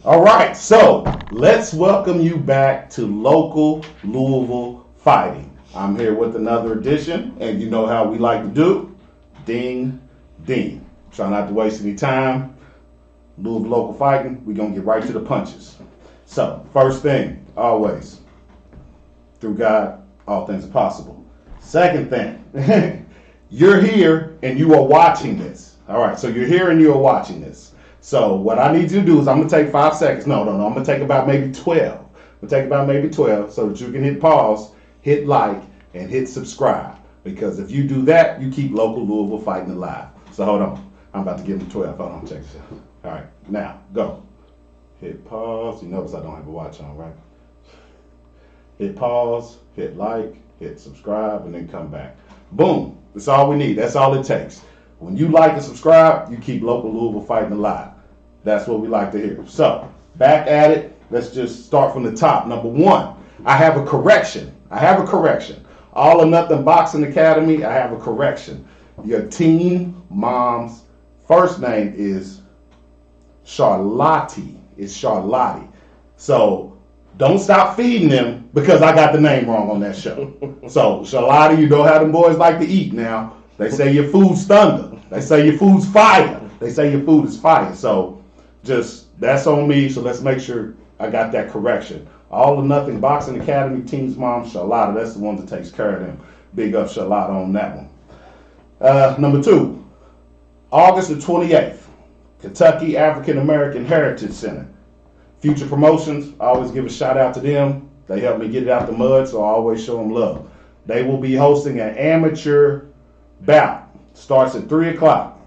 All right, so let's welcome you back to local Louisville fighting. I'm here with another edition, and you know how we like to do. Ding, ding. Try not to waste any time. Louisville local fighting, we're going to get right to the punches. So, first thing, always, through God, all things are possible. Second thing, you're here and you are watching this. All right, so you're here and you are watching this. So what I need you to do is I'm going to take 5 seconds. No. I'm going to take about maybe 12. I'm going to take about maybe 12 so that you can hit pause, hit like, and hit subscribe. Because if you do that, you keep local Louisville fighting alive. So hold on. I'm about to give them 12. Hold on, check this out. All right, now, go. Hit pause. You notice I don't have a watch on, right? Hit pause, hit like, hit subscribe, and then come back. Boom. That's all we need. That's all it takes. When you like and subscribe, you keep local Louisville fighting alive. That's what we like to hear. So, back at it. Let's just start from the top. Number one, I have a correction. All or Nothing Boxing Academy, I have a correction. Your teen mom's first name is Charlotte. It's Charlotte. So, don't stop feeding them because I got the name wrong on that show. So, Charlotte, you know how them boys like to eat now. They say your food's thunder. They say your food's fire. They say your food is fire. So, just, that's on me. So, let's make sure I got that correction. All or Nothing Boxing Academy, Team's Mom, Charlotte. That's the one that takes care of them. Big up Charlotte on that one. Number two, August the 28th, Kentucky African American Heritage Center. Future Promotions, I always give a shout out to them. They helped me get it out the mud, so I always show them love. They will be hosting an amateur bout. Starts at 3 o'clock.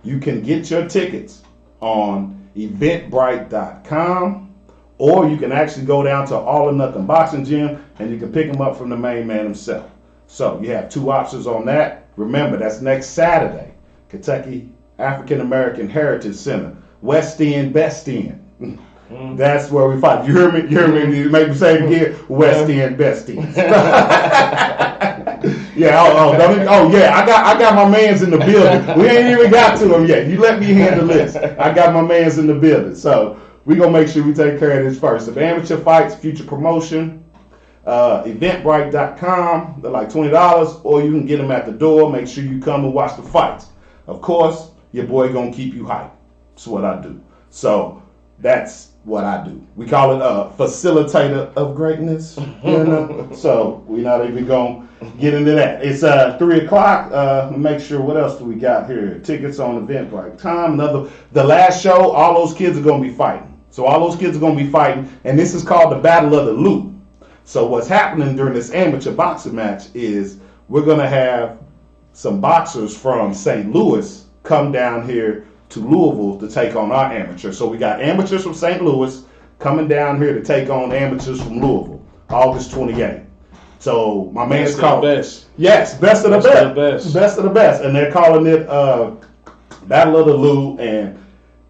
You can get your tickets on eventbrite.com, or you can actually go down to All or Nothing Boxing Gym and you can pick them up from the main man himself. So you have two options on that. Remember, that's next Saturday. Kentucky African American Heritage Center. West End, Best End. That's where we fight. You hear me? You make me say it again. West End, Best End. Yeah. I got my mans in the building. We ain't even got to them yet. You let me handle this. I got my mans in the building. So we gonna make sure we take care of this first. If amateur fights, future promotion, eventbrite.com. They're like $20, or you can get them at the door. Make sure you come and watch the fights. Of course, your boy gonna keep you hyped. That's what I do. So that's what I do. We call it a facilitator of greatness. You know? So we're not even gonna get into that. It's 3 o'clock. Make sure, what else do we got here? Tickets on Eventbrite time. The last show, all those kids are gonna be fighting. So all those kids are gonna be fighting, and this is called the Battle of the Loop. So what's happening during this amateur boxing match is we're gonna have some boxers from St. Louis come down here to Louisville to take on our amateurs. So we got amateurs from St. Louis coming down here to take on amateurs from Louisville, August 28th. So my man's called best. Yes, best of the best. Best of the best. And they're calling it Battle of the Lou. And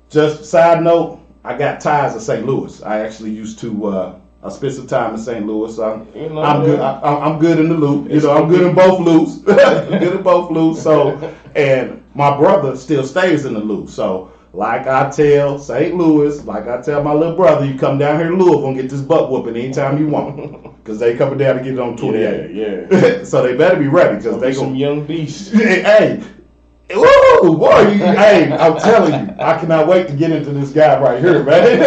just side note, I got ties to St. Louis. I actually used to I spent some time in St. Louis. I'm good. I'm good in the loop. You know, I'm good in both loops. Good in both loops. So, and my brother still stays in the loop. So, like I tell St. Louis, like I tell my little brother, you come down here to Louisville and get this butt whooping anytime you want, because they coming down to get it on 28. Yeah. So they better be ready, because they some young beasts. Hey. Woo, boy, hey, I'm telling you, I cannot wait to get into this guy right here, man.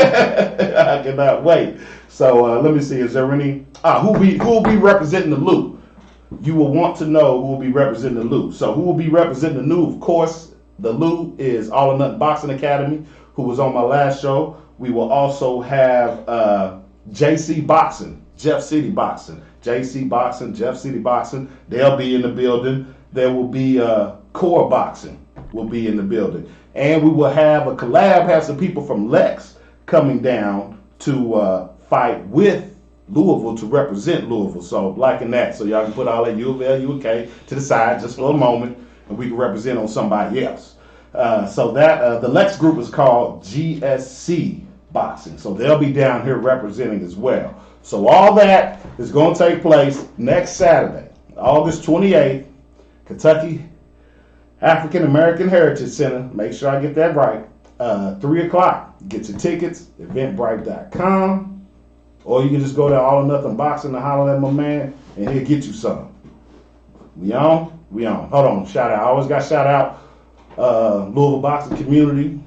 I cannot wait. So let me see, is there any, who will be representing the loop? You will want to know who will be representing the loop. So who will be representing the loop? Of course, the loop is All or Nothing Boxing Academy, who was on my last show. We will also have JC Boxing, Jeff City Boxing. JC Boxing, Jeff City Boxing, they'll be in the building. There will be Core Boxing will be in the building. And we will have a collab, have some people from Lex coming down to fight with Louisville to represent Louisville. So liking that. So y'all can put all that U of L, UK to the side just for a moment, and we can represent on somebody else. So that the Lex group is called GSC Boxing. So they'll be down here representing as well. So all that is going to take place next Saturday, August 28th, Kentucky African American Heritage Center. Make sure I get that right. 3 o'clock. Get your tickets, eventbrite.com. Or you can just go to All or Nothing Boxing and holler at my man, and he'll get you some. We on? We on. Hold on, shout out. I always got shout out Louisville boxing community.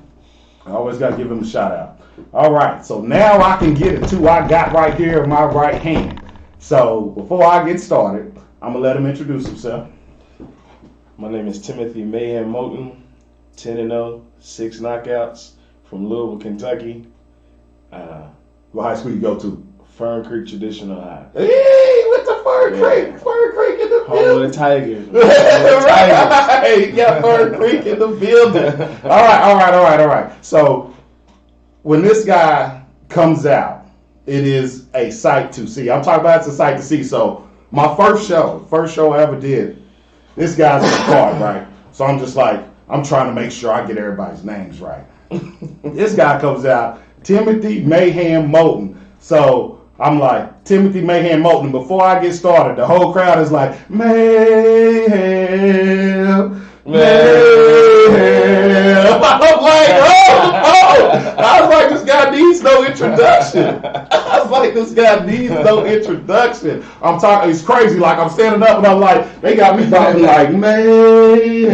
I always got to give him a shout out. All right, so now I can get it to I got right here in my right hand. So before I get started, I'm going to let him introduce himself. My name is Timothy MAYHEIM Moton, 10-0, 6 knockouts from Louisville, Kentucky. What high school you go to? Fern Creek Traditional High. Hey, with the Fern Creek. Fern Creek in the building. Home of the Tigers. Right, got Fern Creek in the building. All right. So when this guy comes out, it is a sight to see. I'm talking about it's a sight to see. So my first show I ever did, this guy's in the card, right? So I'm just like, I'm trying to make sure I get everybody's names right. This guy comes out, Timothy MAYHEIM Moton. So I'm like, Timothy MAYHEIM Moton. Before I get started, the whole crowd is like, Mayhem. I'm like, oh. I was like, this guy needs no introduction. I'm talking, it's crazy. Like, I'm standing up and I'm like, they got me talking like, Mayhem.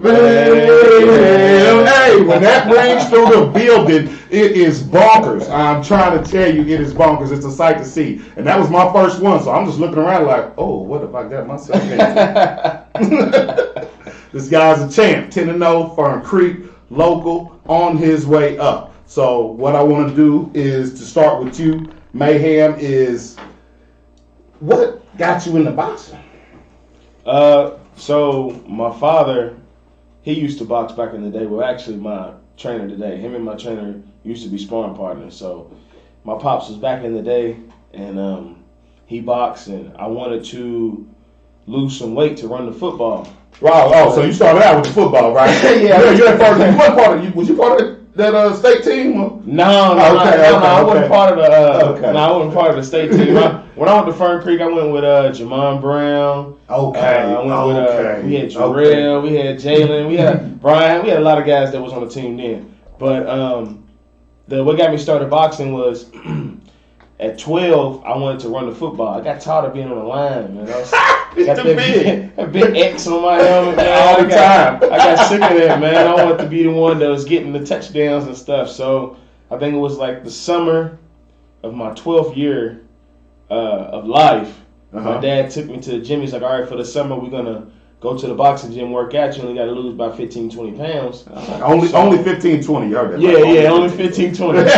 Hey, when that rings through the building, it is bonkers. I'm trying to tell you, it is bonkers. It's a sight to see. And that was my first one, so I'm just looking around like, oh, what have I got myself into? This guy's a champ, 10-0, Fern Creek, local, on his way up. So what I want to do is to start with you, Mayhem, is what got you into boxing? So my father, he used to box back in the day. Well, actually, my trainer today, him and my trainer used to be sparring partners. So my pops was back in the day, and he boxed, and I wanted to lose some weight to run the football. Wow! Oh, so you started out with the football, right? Yeah. Was you part of that state team? No, I wasn't part of the. No, I wasn't part of the state team. When I went to Fern Creek, I went with Jamon Brown. We had Jarrell, we had Jalen, we had Brian. We had a lot of guys that was on the team then. But what got me started boxing was at 12, I wanted to run the football. I got tired of being on the line, man. Got that big X on my helmet, man. All the time. I got sick of that, man. I wanted to be the one that was getting the touchdowns and stuff. So I think it was like the summer of my 12th year of life. My dad took me to the gym. He's like, all right, for the summer, we're going to go to the boxing gym, work out. You only got to lose about 15, 20 pounds. Only 15, 20. You heard that? Yeah, only 15, 20.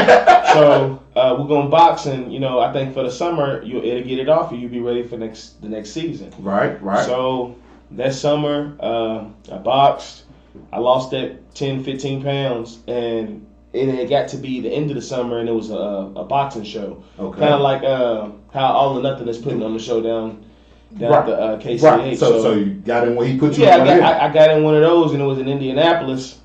So we're going to box, and, I think for the summer, it'll get it off you. You'll be ready for the next season. Right. So that summer, I boxed. I lost that 10, 15 pounds, and it got to be the end of the summer, and it was a boxing show. Okay. Kind of like how All or Nothing is putting on the show down at the KCH. Right. So you got in when he put you in? Yeah, I got in one of those, and it was in Indianapolis.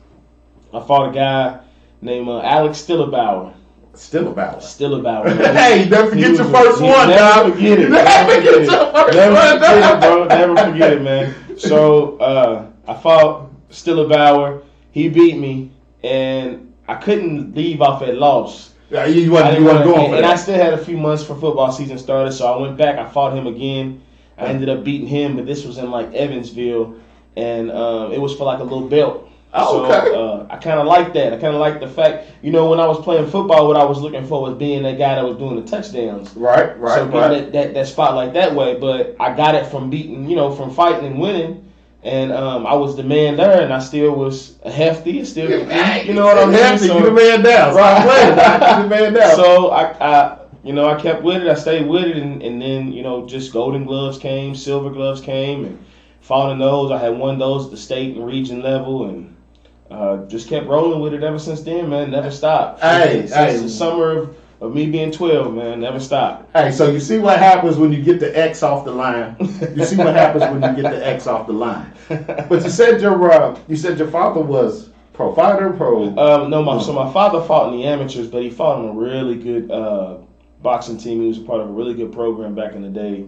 I fought a guy named Alex Stillebauer. Stillebauer. Hey, never forget your first one, dog. Never forget it. Never forget it, bro. Never forget it, man. So I fought Stillebauer. He beat me, and I couldn't leave off at loss. Yeah, you wasn't going for and that. I still had a few months for football season started, so I went back. I fought him again. I ended up beating him, but this was in like Evansville, and it was for like a little belt. Oh, okay. So I kind of like that. I kind of like the fact, when I was playing football, what I was looking for was being that guy that was doing the touchdowns. Right. So getting that spotlight that way, but I got it from beating, from fighting and winning. And I was the man there, and I still was hefty. Still, you know what I'm saying? So, you the man down. So I'm playing. You the man down. So I kept with it. I stayed with it, and then just golden gloves came, silver gloves came, and fought in those. I had won those at the state and region level, and just kept rolling with it ever since then, man. Never stopped. Since the summer of me being 12, man, never stopped. Hey, so you see what happens when you get the X off the line. You see what happens when you get the X off the line. But you said your father was pro fighter, So my father fought in the amateurs, but he fought on a really good boxing team. He was a part of a really good program back in the day.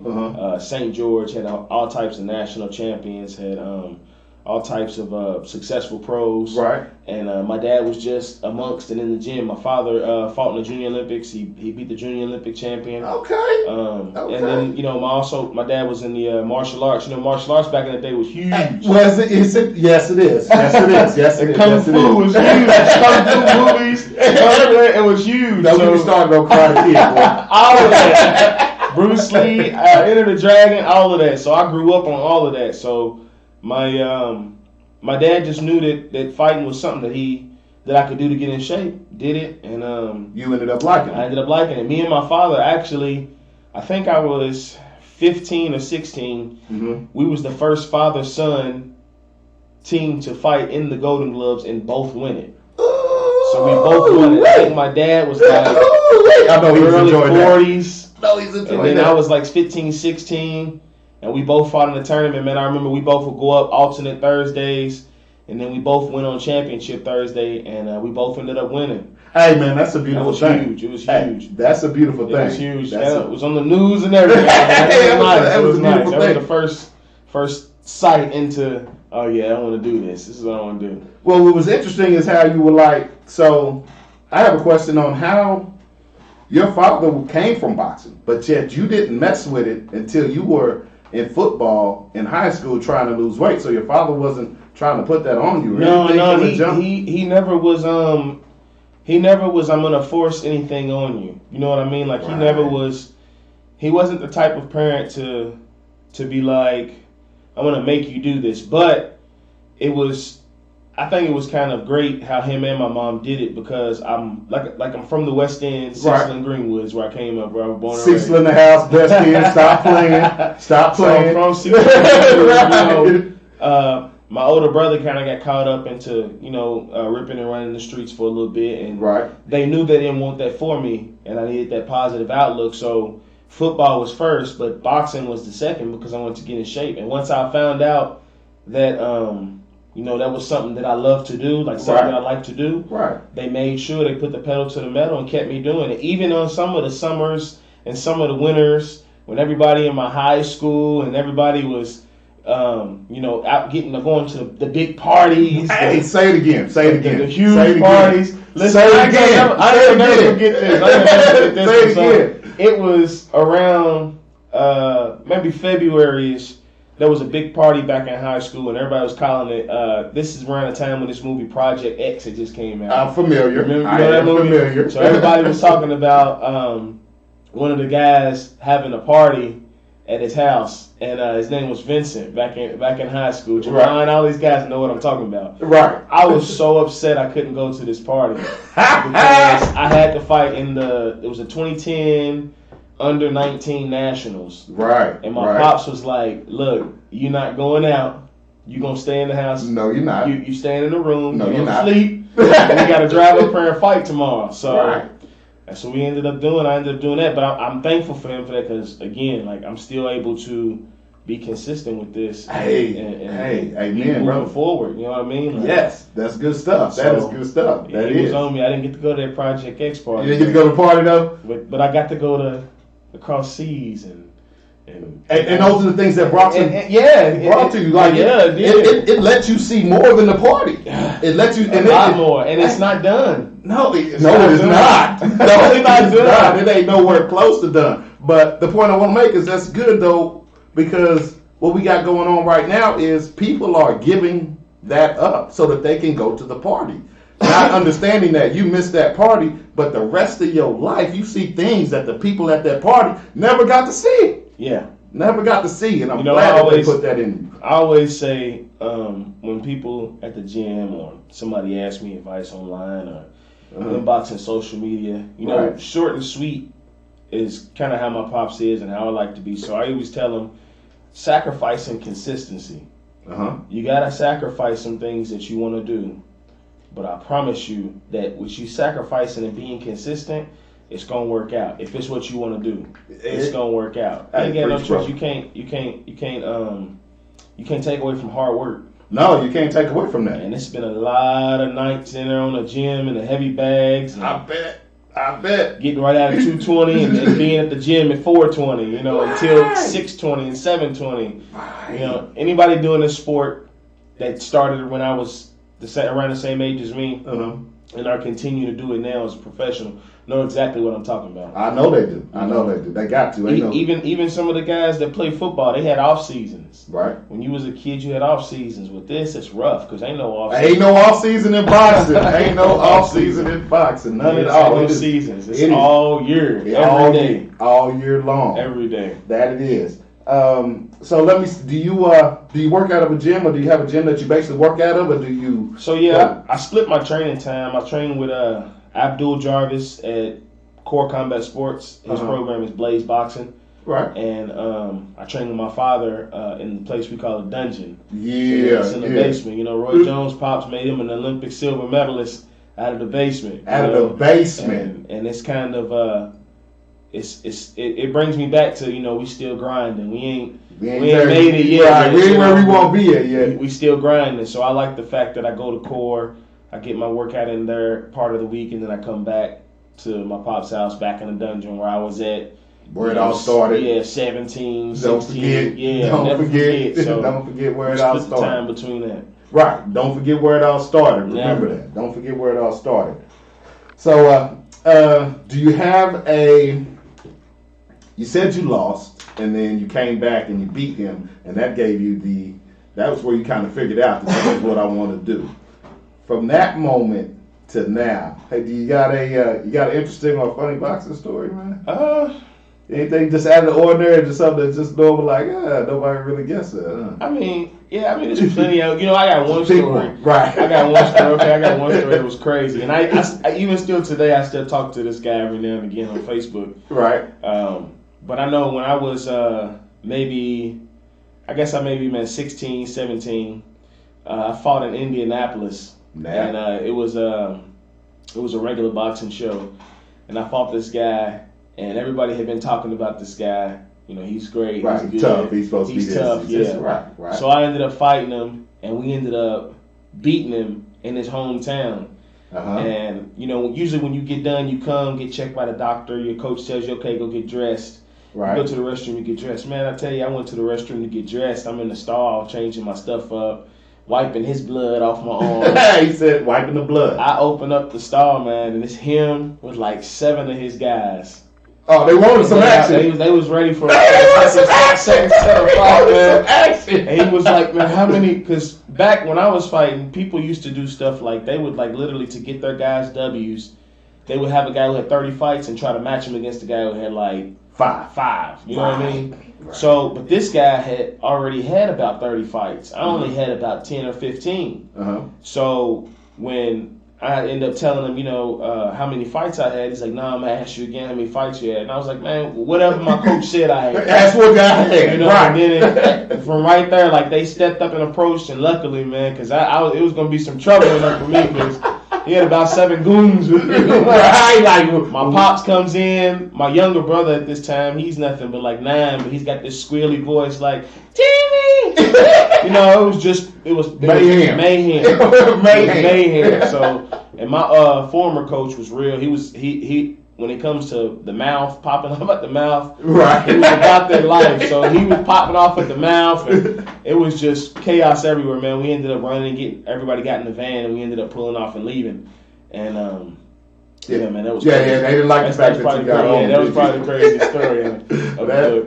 St. George had all types of national champions. Had all types of successful pros. Right. And my dad was just amongst and in the gym. My father fought in the Junior Olympics. He beat the Junior Olympic champion. Okay. And then, you know, my dad was in the martial arts. You know, martial arts back in the day was huge. Was it? Is it? Yes, it is. Yes, it is. Yes, it is. Kung Fu was huge. Kung Fu movies. It was huge. No, we started on Karate Kid, boy. All of that. Bruce Lee, Enter the Dragon, all of that. So I grew up on all of that. So my dad just knew that fighting was something that I could do to get in shape. Did it, and you ended up liking it. I ended up liking it. Me and my father actually, I think I was 15 or 16. Mm-hmm. We was the first father-son team to fight in the Golden Gloves and both win it. So we both won it. I think my dad was like early 40s. No, he's enjoying and then I was like 15, 16. And we both fought in the tournament, man. I remember we both would go up alternate Thursdays, and then we both went on championship Thursday, and we both ended up winning. Hey, man, that's a beautiful thing. Huge. It was huge. Hey, that's a beautiful thing. It was huge. It was on the news and everything. It was nice. That was the first sight into, oh, yeah, I want to do this. This is what I want to do. Well, what was interesting is how you were like, so I have a question on how your father came from boxing, but yet you didn't mess with it until you were in football in high school trying to lose weight. So your father wasn't trying to put that on you. No, he never was. He never was. I'm gonna force anything on you. You know what I mean? Like he never was. He wasn't the type of parent to be like, I'm gonna make you do this. But it was. I think it was kind of great how him and my mom did it because I'm I'm from the West End, Sixland Greenwoods, where I came up, where I was born. Sixland in the house, West End. Stop playing. Stop playing. So from Sixland, my older brother kind of got caught up into ripping and running the streets for a little bit, and they knew they didn't want that for me, and I needed that positive outlook. So football was first, but boxing was the second because I wanted to get in shape. And once I found out that that was something that I love to do, like something that I like to do. Right. They made sure they put the pedal to the metal and kept me doing it. Even on some of the summers and some of the winters, when everybody in my high school and everybody was, out going to the big parties. Hey, say it again. The huge parties. Listen, I ain't never forget this. Say it again. It was around maybe February-ish. There was a big party back in high school, and everybody was calling it. This is around the time when this movie Project X had just came out. I'm familiar. Remember that movie? Familiar. So everybody was talking about one of the guys having a party at his house, and his name was Vincent. Back in high school, Jerron, all these guys know what I'm talking about. Right. I was so upset I couldn't go to this party because I had to fight in it was a 2010. Under 19 nationals. Right. And my pops was like, look, you're not going out. You're going to stay in the house. No, you're not. You staying in the room. No, you're not. Sleep. And we got to drive up here and fight tomorrow. So that's what we ended up doing. I ended up doing that. But I'm thankful for him for that because, again, I'm still able to be consistent with this. Amen, moving forward. You know what I mean? Yes, that's good stuff. That is good stuff. He was on me. I didn't get to go to that Project X party. You didn't get to go to the party, though? But I got to go to across seas and those are the things that brought to you. Like it lets you see more than the party. It lets you a lot more, and it's not done. No, it is not. No, it's not done. It ain't nowhere close to done. But the point I want to make is that's good though, because what we got going on right now is people are giving that up so that they can go to the party. Not understanding that you missed that party, but the rest of your life, you see things that the people at that party never got to see. Yeah. Never got to see, and I'm glad that they put that in you. I always say when people at the gym or somebody asks me advice online or inboxing social media, short and sweet is kind of how my pops is and how I like to be. So I always tell them, sacrifice and consistency. You got to sacrifice some things that you want to do. But I promise you that with you sacrificing and being consistent, it's gonna work out. If it's what you want to do, it's gonna work out. You got no choice. You can't take away from hard work. No, you can't take away from that. And it's been a lot of nights in there on the gym in the heavy bags. I bet. Getting right out of 220 and being at the gym at 420. Until 620 and 720. Anybody doing this sport that started when I was around the same age as me, and are continuing to do it now as a professional, know exactly what I'm talking about. I know they do. I know they do. They got to. Even some of the guys that play football, they had off seasons. Right. When you was a kid, you had off seasons. With this, it's rough because ain't no off. Ain't no off season in boxing. Ain't no off season in boxing. None at all. No seasons. It's all year, every day, all year long, every day. That it is. So let me. Do you work out of a gym, or do you have a gym that you basically work out of, or do you? So yeah, I split my training time. I train with Abdul Jarvis at Core Combat Sports. His program is Blaze Boxing. Right. And I train with my father in the place we call a dungeon. Yeah. It's in the basement. You know, Roy Jones' pops made him an Olympic silver medalist out of the basement. The basement. And it's kind of it brings me back to, we still grinding. We ain't made it yet. Right. We ain't where we want to be at yet. We still grinding. So I like the fact that I go to Core, I get my workout in there part of the week, and then I come back to my pop's house back in the dungeon where I was at. Where it all started. Yeah, 17, 16. Don't forget. Yeah, don't forget. So don't forget where it all started. Split the time between that. Right. Don't forget where it all started. Remember that. Don't forget where it all started. So, do you have you said you lost, and then you came back and you beat him, and that gave you that was where you kind of figured out that this is what I want to do. From that moment to now, hey, do you got an interesting or funny boxing story, man? Anything just out of the ordinary, just something that's just normal, like nobody really guessed it. Huh? I mean, there's plenty of. I got one story. Right. I got one story. Okay, I got one story that was crazy, and I even still today, I still talk to this guy every now and again on Facebook. Right. But I know when I was maybe 16, 17, I fought in Indianapolis, and it was a regular boxing show, and I fought this guy. And everybody had been talking about this guy. He's great. Right, he's good. Tough. He's supposed to be tough. Yeah, right. So I ended up fighting him, and we ended up beating him in his hometown. And usually when you get done, you come get checked by the doctor. Your coach tells you, okay, go get dressed. Right. You go to the restroom, you get dressed. Man, I tell you, I went to the restroom to get dressed. I'm in the stall, changing my stuff up, wiping his blood off my arm. He said, wiping the blood. I opened up the stall, man, and it's him with like 7 of his guys. Oh, they wanted some action. They was ready for a second set of fight, man. Action. And he was like, man, how many? Because back when I was fighting, people used to do stuff like they would like literally to get their guys W's. They would have a guy who had 30 fights and try to match him against the guy who had like five. You know what I mean? Right. So, but this guy had already had about 30 fights. I only had about 10 or 15. So when I ended up telling him, how many fights I had. He's like, nah, I'm going to ask you again how many fights you had. And I was like, man, whatever my coach said I had. That's what I had. Right. And then from right there, like, they stepped up and approached. And luckily, man, because it was going to be some trouble in there for me because he had about 7 goons with me. Like, my pops comes in. My younger brother at this time, he's nothing but like 9, but he's got this squealy voice like, Timmy! It was mayhem. Mayhem. So, and my former coach was real. He when it comes to the mouth, popping off at the mouth, right? It was about that life. So he was popping off at the mouth, and it was just chaos everywhere, man. We ended up running, everybody got in the van, and we ended up pulling off and leaving. And yeah, man, that was crazy. They didn't like the fact that you got home. Yeah, that was probably the craziest story of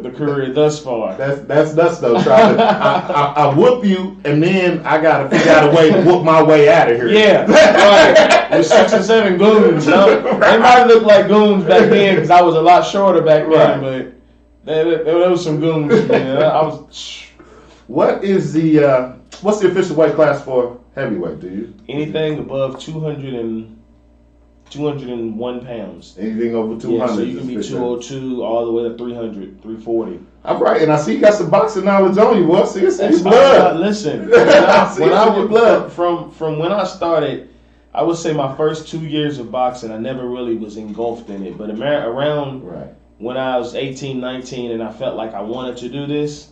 the career thus far. That's nuts though. I whoop you, and then I gotta figure out a way to whoop my way out of here. Yeah, right. With 6 or 7 goons. They might have looked like goons back then because I was a lot shorter back then, but there was some goons, man. What is what's the official weight class for heavyweight? Do you anything above 201 pounds. Anything over 200. Yeah, so you can be 202 all the way to 300, 340. All right, and I see you got some boxing knowledge on you, boy. See your blood. Listen, blood. From when I started, I would say my first 2 years of boxing, I never really was engulfed in it. But around when I was 18, 19, and I felt like I wanted to do this,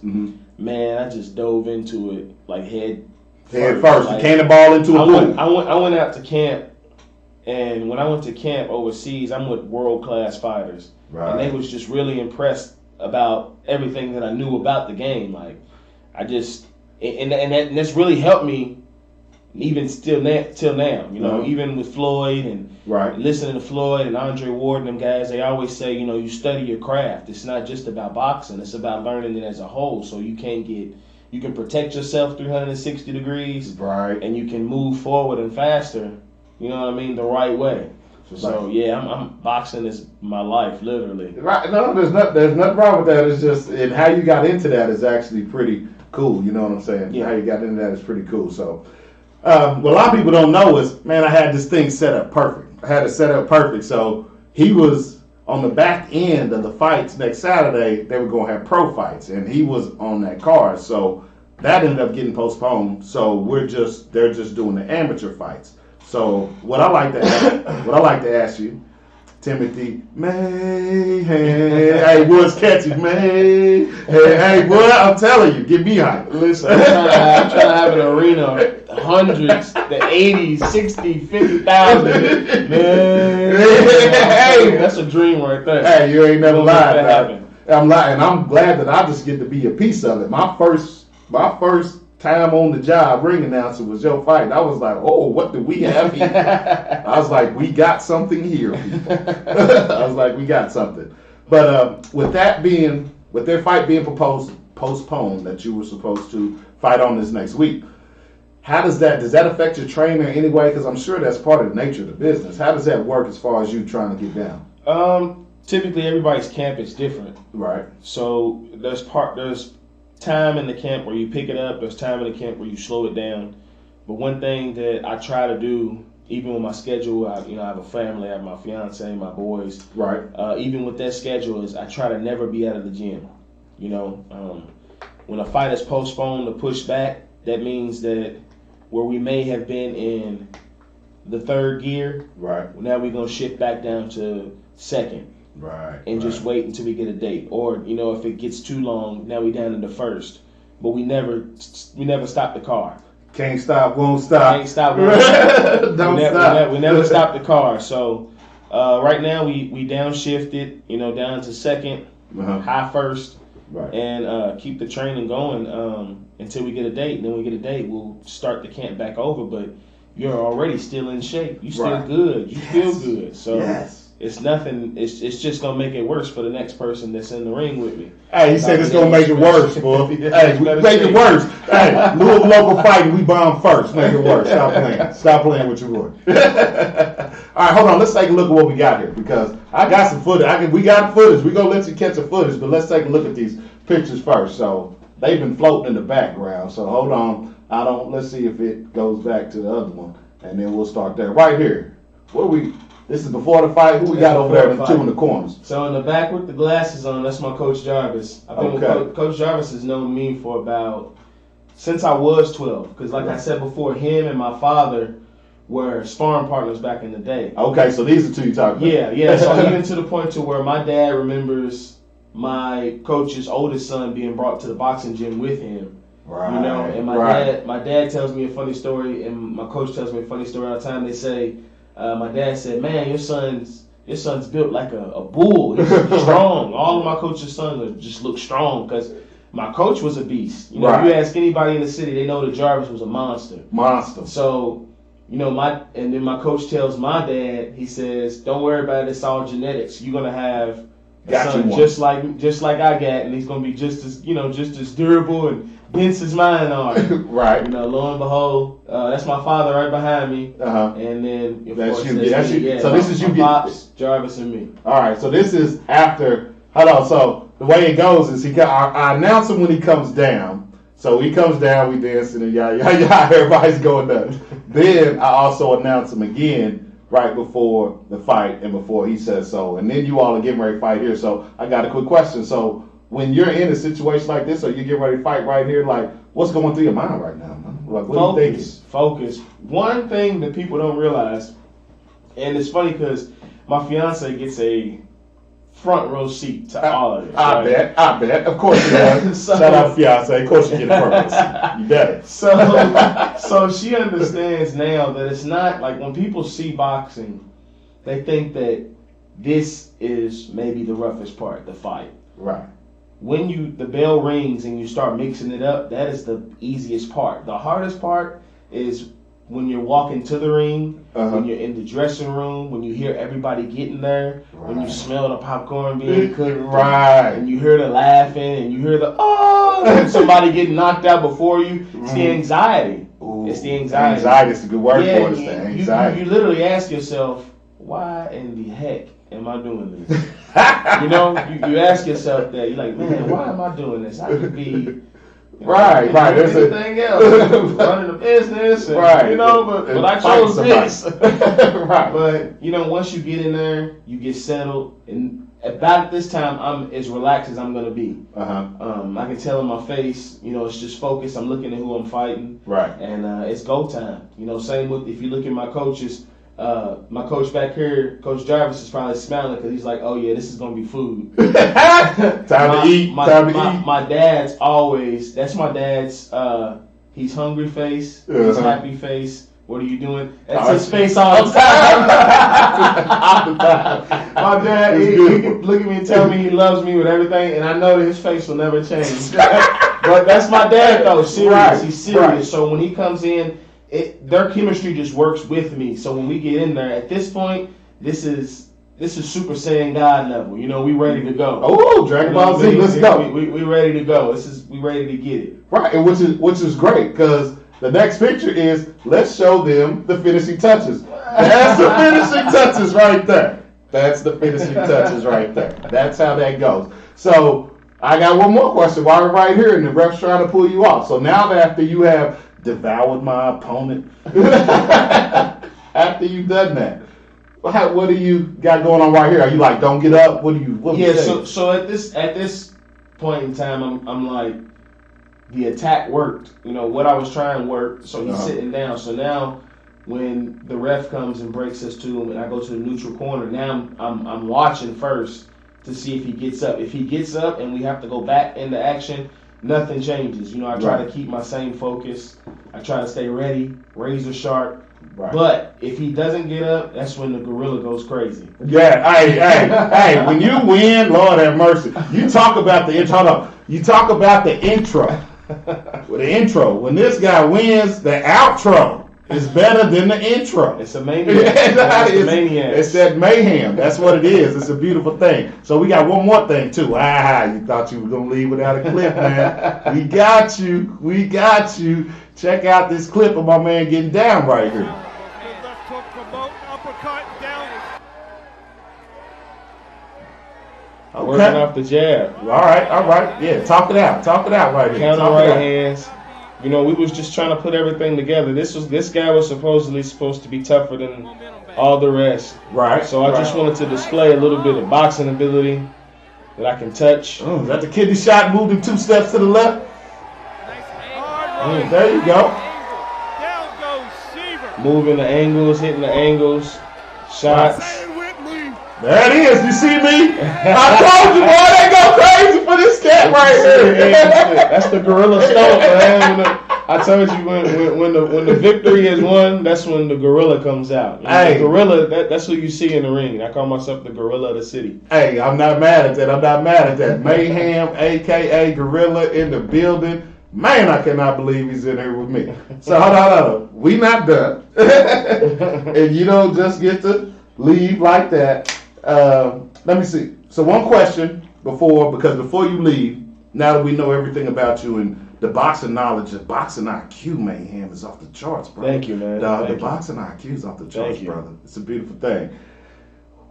man, I just dove into it like head first. Like, cannonball into a pool. I went out to camp. And when I went to camp overseas, I'm with world-class fighters. Right. And they was just really impressed about everything that I knew about the game. Like, and that's really helped me even till now. You know, even with Floyd and listening to Floyd and Andre Ward and them guys, they always say, you know, you study your craft. It's not just about boxing. It's about learning it as a whole. So you can protect yourself 360 degrees, and you can move forward and faster. You know what I mean? The right way. So yeah, I'm boxing is my life, literally. Right? No, there's nothing wrong with that. It's just, and how you got into that is actually pretty cool. You know what I'm saying? Yeah. How you got into that is pretty cool. So, what a lot of people don't know is, man, I had this thing set up perfect. I had it set up perfect. So he was on the back end of the fights next Saturday. They were going to have pro fights, and he was on that card. So that ended up getting postponed. So they're just doing the amateur fights. So what I like to ask you, Timothy MAYHEIM, hey, Woods catchy, man. Hey, boy, I'm telling you, get me hype. Listen, I'm trying to have an arena, hundreds, the 80s, 60, 50,000, man. Hey, that's a dream right there. Hey, you ain't never lied. I'm lying. I'm glad that I just get to be a piece of it. My first time on the job, ring announcer, was your fight. I was like, oh, what do we have here? I was like, we got something here, people. I was like, we got something. But with their fight being postponed, that you were supposed to fight on this next week, does that affect your trainer in any way? Because I'm sure that's part of the nature of the business. How does that work as far as you trying to get down? Typically everybody's camp is different. Right. So there's time in the camp where you pick it up. There's time in the camp where you slow it down. But one thing that I try to do, even with my schedule, I have a family, I have my fiance, my boys. Right. Even with that schedule, is I try to never be out of the gym. You know, when a fight is postponed or pushed back, that means that where we may have been in the third gear, right, now we're gonna shift back down to second. Right. And just wait until we get a date. Or, you know, if it gets too long, now we down in the first. But we never stop the car. Can't stop, won't stop. Can't stop, won't stop. Don't stop. We never stop the car. So right now we downshifted, you know, down to second, high first, and keep the training going until we get a date. And then when we get a date, we'll start the camp back over. But you're already still in shape. You still good. You feel good. So it's nothing. It's just gonna make it worse for the next person that's in the ring with me. Hey, he said it's gonna make it worse, boy. Hey, we make it worse. Hey, Louisville local fighting, we bomb first. Make it worse. Stop playing. Stop playing with your boy. All right, hold on. Let's take a look at what we got here, because I got some footage. We got footage. We're gonna let you catch the footage, but let's take a look at these pictures first. So they've been floating in the background. So hold on. Let's see if it goes back to the other one, and then we'll start there. Right here. This is before the fight. Who we got over there? The two in the corners. So in the back with the glasses on, that's my coach Jarvis. I've been with Coach Jarvis has known me for since I was 12. Because like I said before, him and my father were sparring partners back in the day. Okay, so these are two you talking about. Yeah. So even to the point to where my dad remembers my coach's oldest son being brought to the boxing gym with him. Right. You know, and my dad tells me a funny story, and my coach tells me a funny story all the time. They say, my dad said, "Man, your son's built like a bull. He's strong." All of my coach's sons just look strong because my coach was a beast. You know, if you ask anybody in the city, they know that Jarvis was a monster. So, you know, and then my coach tells my dad, he says, "Don't worry about it. It's all genetics. You're gonna have a son just like I got, and he's gonna be just as durable and dense as mine are." Right. You know, lo and behold, that's my father right behind me. And then that's you. Yeah, so this is you, pops, Jarvis, and me. All right. So this is after. Hold on. So the way it goes is I announce him when he comes down. So he comes down, we dancing and yeah. Everybody's going nuts. Then I also announce him again right before the fight and before he says so. And then you all are getting ready to fight here. So I got a quick question. So when you're in a situation like this, or you get ready to fight right here, like, what's going through your mind right now, man? Like, what are you thinking? Focus. One thing that people don't realize, and it's funny because my fiance gets a front row seat to all of this. I bet. Of course you does. Shout out fiance. Of course you get a front row seat. You better. So she understands now that it's not like when people see boxing, they think that this is maybe the roughest part, the fight. Right. when the bell rings and you start mixing it up, that is the easiest part. The hardest part is when you're walking to the ring, when you're in the dressing room, when you hear everybody getting there, when you smell the popcorn being cooked, and you hear the laughing, and you hear the and somebody getting knocked out before you. It's the anxiety. Ooh, it's the anxiety. Anxiety is a good word for it. It's the anxiety. You literally ask yourself, why in the heck am I doing this? You ask yourself that. You're like, man, why am I doing this? I could be right. There's anything else, running a business, and, but I chose this. Right. But once you get in there, you get settled, and about this time, I'm as relaxed as I'm gonna be. I can tell in my face, it's just focused. I'm looking at who I'm fighting. Right. And it's go time. Same with if you look at my coaches. My coach back here, Coach Jarvis, is probably smiling because he's like, "Oh yeah, this is gonna be food." Time to eat. My dad's always. That's my dad's. He's hungry face. He's happy face. What are you doing? That's his face all the time. My dad, he can look at me and tell me he loves me with everything, and I know that his face will never change. But that's my dad though. Serious. Right. He's serious. Right. So when he comes in. Their chemistry just works with me. So when we get in there, at this point, this is Super Saiyan God level. We ready to go. Oh, Dragon Ball Z, let's go. We ready to go. We ready to get it. Right, and which is great because the next picture is let's show them the finishing touches. That's the finishing touches right there. That's the finishing touches right there. That's how that goes. So I got one more question while we're right here, and the ref's trying to pull you off. So now after you have devoured my opponent. After you've done that, what do you got going on right here? Are you like, don't get up? What do you? So at this point in time, I'm like, the attack worked. What I was trying worked. So he's sitting down. So now, when the ref comes and breaks us to him, and I go to the neutral corner, now I'm watching first to see if he gets up. If he gets up and we have to go back into action. Nothing changes. I try to keep my same focus. I try to stay ready, razor sharp. Right. But if he doesn't get up, that's when the gorilla goes crazy. Yeah, hey, when you win, Lord have mercy. You talk about the intro. Hold on. You talk about the intro. The intro. When this guy wins, the outro is better than the intro. It's a maniac. It's that mayhem. That's what it is. It's a beautiful thing. So we got one more thing too. You thought you were gonna leave without a clip, man. We got you. Check out this clip of my man getting down right here. Left hook from Moton, uppercut down. Okay. Working off the jab. All right. Yeah, talk it out right here. Counter right hands. We was just trying to put everything together. This guy was supposed to be tougher than all the rest. Right. So I just wanted to display a little bit of boxing ability that I can touch. Is that the kidney shot? Moved him 2 steps to the left. There you go. Down goes Seaver. Moving the angles, hitting the angles, shots. There it is. You see me? I told you, boy, they go crazy for this cat right here. That's the gorilla stomp, man. I told you when the victory is won, that's when the gorilla comes out. The gorilla, that's what you see in the ring. I call myself the gorilla of the city. Hey, I'm not mad at that. Mayhem, a.k.a. Gorilla in the building. Man, I cannot believe he's in here with me. So hold on. We not done. And you don't just get to leave like that. Let me see. So one question before you leave, now that we know everything about you and the boxing knowledge, the boxing IQ, Mayhem, is off the charts, bro. Thank you, man. The boxing IQ is off the charts, brother. It's a beautiful thing.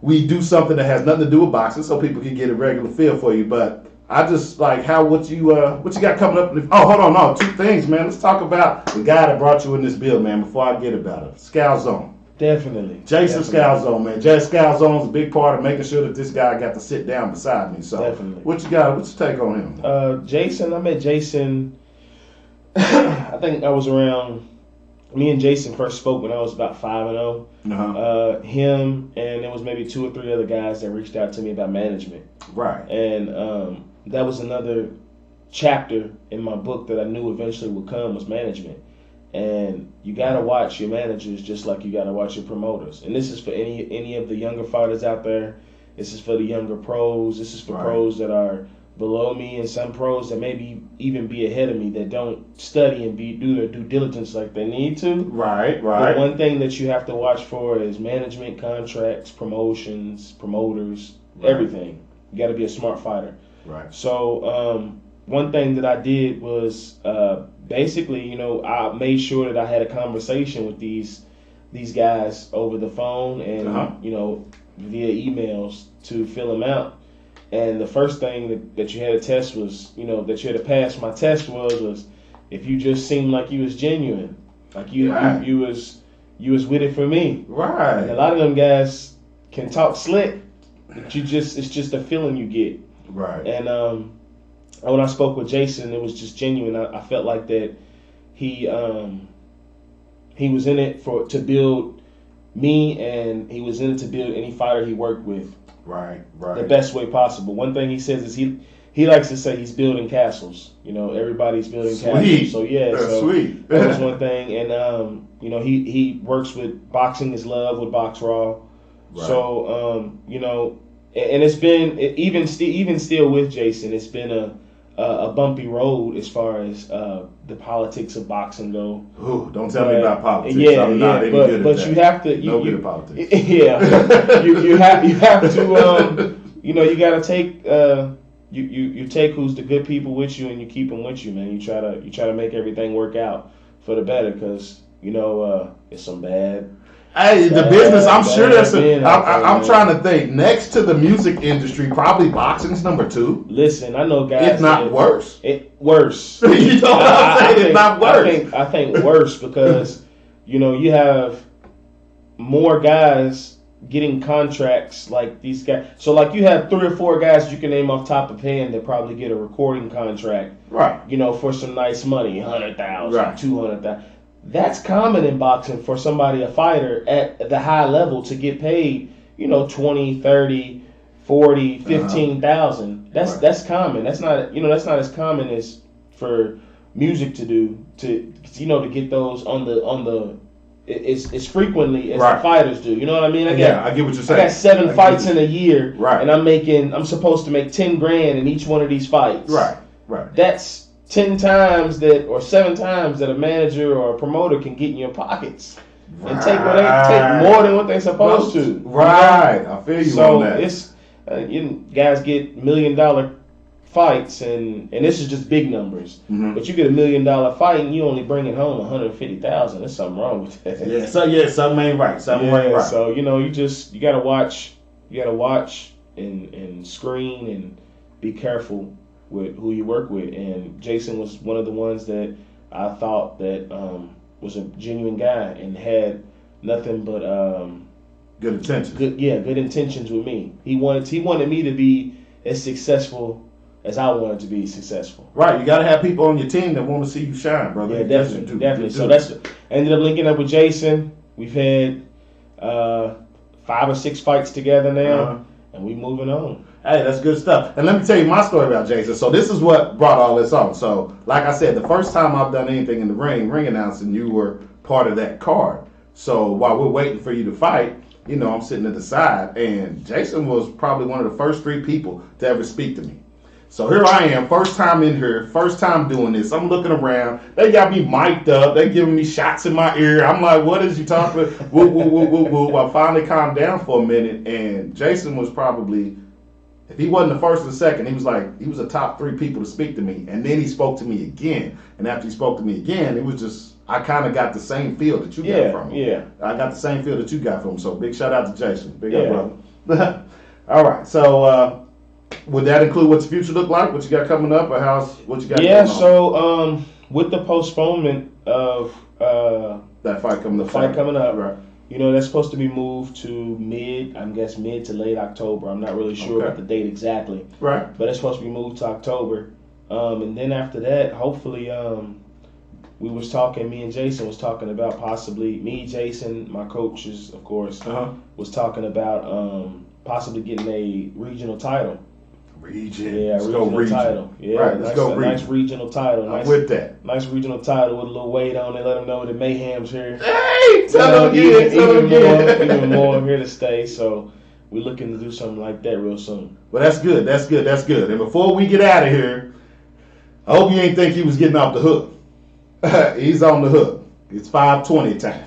We do something that has nothing to do with boxing, so people can get a regular feel for you. But I just like what you got coming up. Hold on, no, 2 things, man. Let's talk about the guy that brought you in this build, man. Before I get about it, Scalzone. Definitely. Jason Scalzone, man. Jay Scalzone's a big part of making sure that this guy got to sit down beside me. So definitely. What you got? What's your take on him? Jason, I met Jason, I think I was around, me and Jason first spoke when I was about 5-0. Him and there was maybe 2 or 3 other guys that reached out to me about management. Right. And that was another chapter in my book that I knew eventually would come was management. And you got to watch your managers just like you got to watch your promoters. And this is for any of the younger fighters out there. This is for the younger pros. This is for pros that are below me and some pros that maybe even be ahead of me that don't study and do their due diligence like they need to. Right. But one thing that you have to watch for is management, contracts, promotions, promoters, everything. You got to be a smart fighter. Right. So one thing that I did was basically, I made sure that I had a conversation with these guys over the phone and via emails to fill them out. And the first thing that you had to test was, that you had to pass my test was if you just seemed like you was genuine, like you was with it for me. Right. And a lot of them guys can talk slick, but it's just a feeling you get. Right. And when I spoke with Jason, it was just genuine. I felt like that he was in it to build me, and he was in it to build any fighter he worked with. Right. The best way possible. One thing he says is he likes to say he's building castles. Everybody's building castles. So sweet. That was one thing. And he works with Boxing is Love with Box Raw. Right. So and it's been even still with Jason, it's been a bumpy road as far as the politics of boxing go. Ooh, don't tell me about politics. I'm not any good at that. You have to. Good at politics. Yeah, you have to. You got to take. You take who's the good people with you, and you keep them with you, man. You try to make everything work out for the better, because it's some bad. Hey, the business, I'm sure there's I'm trying to think. Next to the music industry, probably boxing's number 2. Listen, I know guys. If not worse. Worse. You know what I'm saying? It's not worse. I think worse because, you have more guys getting contracts like these guys. So, like, you have 3 or 4 guys you can name off top of hand that probably get a recording contract. Right. For some nice money, $100,000, right. $200,000. That's common in boxing for somebody, a fighter at the high level, to get paid, 20, 30, 40, 15,000. That's common. That's not as common as for music to do to get those on the as frequently as the fighters do. You know what I mean? I get what you're saying. I got 7 fights in a year, and I'm supposed to make $10,000 in each one of these fights. Right. That's 10 times that, or 7 times that a manager or a promoter can get in your pockets and take more than what they're supposed to. Right, I feel you on that. So it's guys get $1 million fights, and this is just big numbers. Mm-hmm. But you get $1 million fight and you only bring it home $150,000. There's something wrong with that. Something ain't right. Something ain't right. So you gotta watch. You gotta watch and screen and be careful with who you work with, and Jason was one of the ones that I thought that was a genuine guy and had nothing but good intentions. Good intentions with me. He wanted me to be as successful as I wanted to be successful. Right, you got to have people on your team that want to see you shine, brother. Yeah, definitely. So I ended up linking up with Jason. We've had 5 or 6 fights together now, and we moving on. Hey, that's good stuff. And let me tell you my story about Jason. So this is what brought all this on. So, like I said, the first time I've done anything in the ring announcing, you were part of that card. So while we're waiting for you to fight, I'm sitting at the side, and Jason was probably one of the first 3 people to ever speak to me. So here I am, first time in here, first time doing this. I'm looking around. They got me mic'd up. They giving me shots in my ear. I'm like, what is he talking about? Woo, woo, woo, woo, woo. I finally calmed down for a minute, and Jason was probably, if he wasn't the first or the second, he was a top 3 people to speak to me. And then he spoke to me again. And after he spoke to me again, it was just, I kind of got the same feel that you got from him. Yeah. I got the same feel that you got from him. So big shout out to Jason. Big up, brother. All right. So would that include what's the future look like? What you got coming up, or what you got going on? So with the postponement of that fight coming up, right. That's supposed to be moved to mid to late October. I'm not really sure about the date exactly. Right. But it's supposed to be moved to October. And then after that, hopefully, me and Jason was talking about possibly, me, Jason, my coaches, of course, was talking about possibly getting a regional title. Regional title. Yeah, right, nice regional title. I'm with that. Nice regional title with a little weight on it. Let them know that Mayheim's here. Hey, tell them again. Even more here to stay. So we're looking to do something like that real soon. Well, that's good. That's good. That's good. And before we get out of here, I hope you ain't think he was getting off the hook. He's on the hook. It's 5:20 time.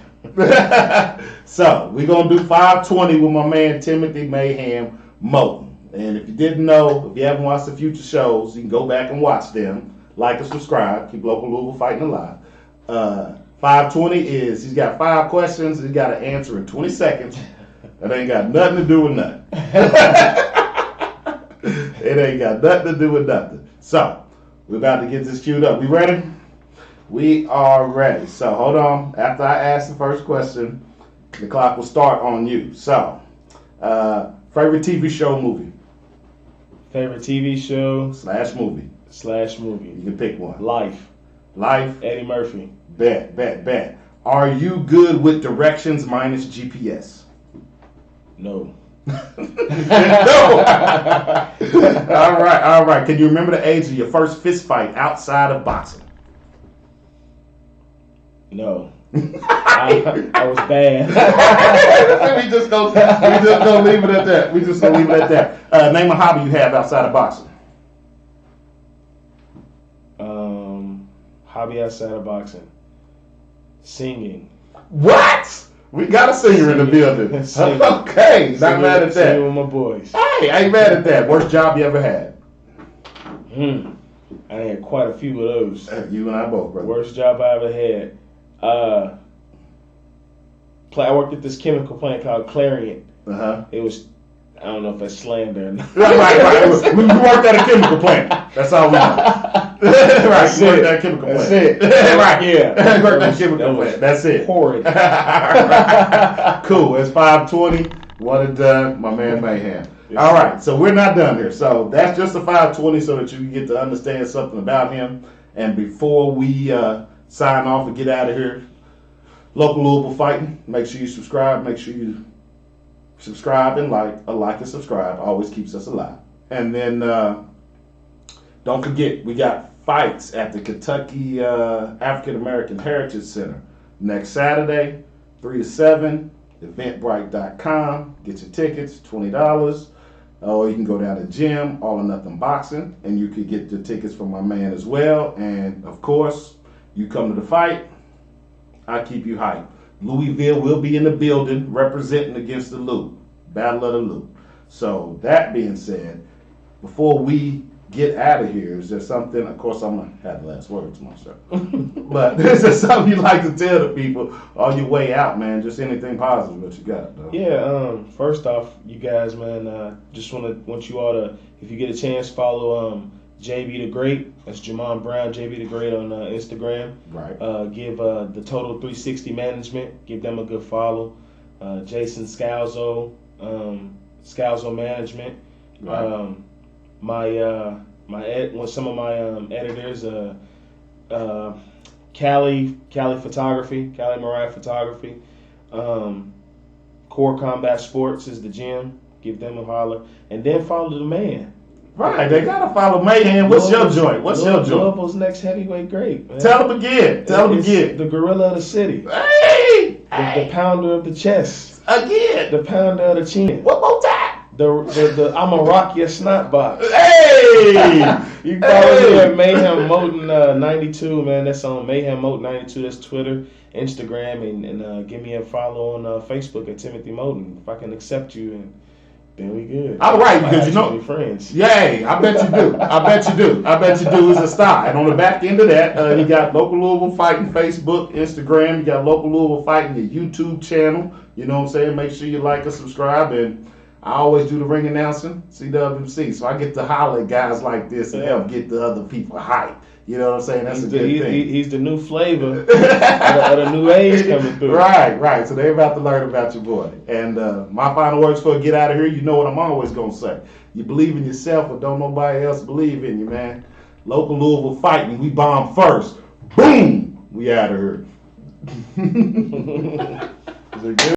So we're gonna do 5:20 with my man Timothy MAYHEIM Moton. And if you didn't know, if you haven't watched the future shows, you can go back and watch them. Like and subscribe. Keep local Louisville fighting alive. 5:20 is he's got 5 questions. He's got to answer in 20 seconds. That ain't got nothing to do with nothing. It ain't got nothing to do with nothing. So we're about to get this queued up. We ready? We are ready. So hold on. After I ask the first question, the clock will start on you. So, favorite TV show, movie? Favorite TV show / movie. / movie. You can pick one. Life. Eddie Murphy. Bet. Are you good with directions minus GPS? No. No. All right. Can you remember the age of your first fist fight outside of boxing? No. I was bad. we just gonna leave it at that. Name a hobby you have outside of boxing. Hobby outside of boxing. Singing. What? We got a singer in the building. Okay, not mad at that. Singing with my boys. Hey, I ain't mad at that. Worst job you ever had? I had quite a few of those. You and I both, brother. Worst job I ever had. I worked at this chemical plant called Clarion. It was, I don't know if that's slander or not. Right. When you worked at a chemical plant, that's all we know. Right, you worked at a chemical plant. That's it. Right, yeah. You worked at a chemical plant. That's it. Horrid. Cool. It's 5:20. One and done. My man MAYHEIM. All right, so we're not done here. So that's just a 5:20 so that you can get to understand something about him. And before we sign off and get out of here, local Louisville fighting. Make sure you subscribe. Make sure you subscribe and like and subscribe. Always keeps us alive. And then don't forget, we got fights at the Kentucky African American Heritage Center next Saturday, 3 to 7. Eventbrite.com. Get your tickets, $20. Or you can go down to the gym, All or Nothing Boxing, and you could get the tickets from my man as well. And of course, you come to the fight, I keep you hyped. Louisville will be in the building representing against the Lou. Battle of the Lou. So that being said, before we get out of here, is there something, of course I'm going to have the last words myself, but is there something you'd like to tell the people on your way out, man? Just anything positive that you got, though. Yeah, first off, you guys, man, just want you all to, if you get a chance, follow JB the Great. That's Jamon Brown, JB the Great on Instagram. Right. Give the Total 360 Management, give them a good follow. Jason Scalzo, Scalzo Management. Right. Some of my editors, Cali Photography, Cali Mariah Photography, Core Combat Sports is the gym. Give them a holler, and then follow the man. Right, they gotta follow MAYHEIM. What's your joint? Louisville's next heavyweight great. Man. Tell them again. The gorilla of the city. Hey, the pounder of the chest. Again. The pounder of the chin. One more time. The I'ma rock your snot box. Hey! You can follow me at MAYHEIM Moton 92, man. That's on MAYHEIM Moton 92. That's Twitter, Instagram, and give me a follow on Facebook at Timothy Moton. If I can accept you, and then we good. All right, because you know, friends. Yay! I bet you do. I bet you do. Is a star. And on the back end of that, you got Local Louisville Fighting Facebook, Instagram. You got Local Louisville Fighting your YouTube channel. You know what I'm saying? Make sure you like and subscribe. And I always do the ring announcing, CDubbMC. So I get to holler at guys like this and help get the other people hyped. You know what I'm saying? That's a good thing. He's the new flavor of the new age coming through. Right. So they're about to learn about your boy. And my final words before I get out of here, you know what I'm always going to say. You believe in yourself or don't nobody else believe in you, man. Local Louisville Fighting. We bomb first. Boom! We out of here. Is it good?